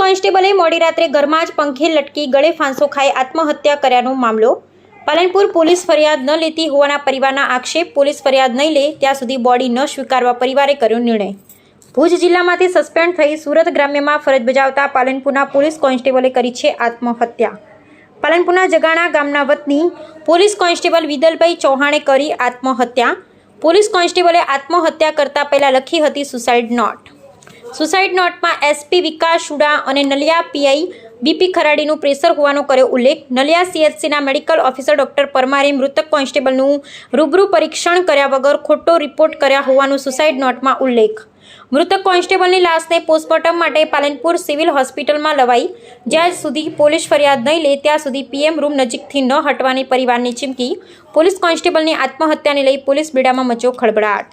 કોન્સ્ટેબલે મોડી રાત્રે ઘરમાં જ પંખે લટકી ગળે ફાંસો ખાઈ આત્મહત્યા કર્યાનો મામલો। પાલનપુર પોલીસ ફરિયાદ ન લેતી હોવાના પરિવારના આક્ષેપ। પોલીસ ફરિયાદ નહીં લે ત્યાં સુધી બોડી ન સ્વીકારવા પરિવારે કર્યો નિર્ણય। ભુજ જિલ્લામાંથી સસ્પેન્ડ થઈ સુરત ગ્રામ્યમાં ફરજ બજાવતા પાલનપુરના પોલીસ કોન્સ્ટેબલે કરી છે આત્મહત્યા। પાલનપુરના જગાણા ગામના વતની પોલીસ કોન્સ્ટેબલ વિદલભાઈ ચૌહાણે કરી આત્મહત્યા। પોલીસ કોન્સ્ટેબલે આત્મહત્યા કરતા પહેલા લખી હતી સુસાઇડ નોટ। સુસાઇડ નોટમાં એસપી વિકાસ શુડા અને નલિયા પીઆઈ બીપી ખરાડીનું પ્રેશર હોવાનો કર્યો ઉલ્લેખ। નલિયા સીએચસીના મેડિકલ ઓફિસર ડોક્ટર પરમારે મૃતક કોન્સ્ટેબલનું રૂબરૂ પરીક્ષણ કર્યા વગર ખોટો રિપોર્ટ કર્યા હોવાનું સુસાઇડ નોટમાં ઉલ્લેખ। મૃતક કોન્સ્ટેબલની લાશને પોસ્ટમોર્ટમ માટે પાલનપુર સિવિલ હોસ્પિટલમાં લવાઈ। જ્યાં સુધી પોલીસ ફરિયાદ નહીં લે ત્યાં સુધી પીએમ રૂમ નજીકથી ન હટવાની પરિવારની ચીમકી। પોલીસ કોન્સ્ટેબલની આત્મહત્યાને લઈ પોલીસ બેડામાં મચ્યો ખળભળાટ।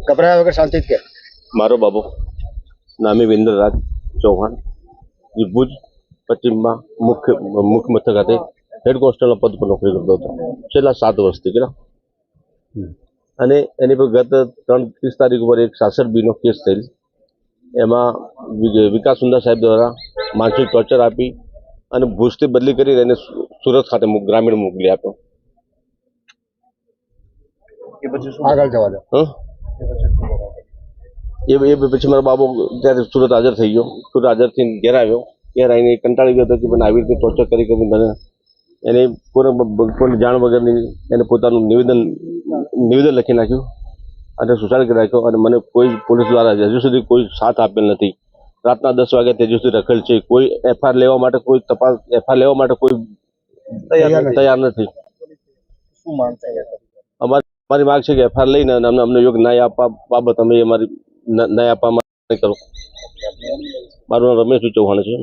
घबराया वगैरह शांति क्या मारो बाबू नामी विंद्र राज चौहान जी भुज पश्चिम में मुख्य मथक खाते हेड कोन्स्टेबल पद पर नौकरी करता था छेल्ला 7 वर्षथी के અને એની પર ગત 30 તારીખ ઉપર એક 66B નો કેસ થયેલ। એમાં વિકાસ સુંદર સાહેબ દ્વારા માનસિક ટોર્ચર આપી અને ભુજથી બદલી કરી એને સુરત ખાતે ગ્રામીણ મોકલી આપ્યો। આગળ જવા દો એ પછી મારો બાબો ત્યારે સુરત હાજર થઈ ગયો। સુરત હાજર થઈને ઘેર આવ્યો। ઘેર આવીને કંટાળી ગયો હતો કે મને આવી રીતે ટોર્ચર કરી મને એને કોઈ જાણ વગરની એને પોતાનું નિવેદન લખી નાખ્યું અને સુસાઇડ કરી નાખ્યો। અને મને કોઈ પોલીસ દ્વારા હજુ સુધી કોઈ સાથ આપેલ નથી। રાતના 10 વાગ્યા હજુ સુધી રખેલ છે। કોઈ એફઆઈઆર લેવા માટે કોઈ તપાસ એફઆઈઆર લેવા માટે કોઈ તૈયાર નથી। અમારી માંગ છે કે એફઆઈઆર લઈને અમને યોગ્ય ન્યાય આપવા બાબત અમે અમારી ન્યાય આપવા માટે કરો। મારું નામ રમેશ ચૌહાણ છે।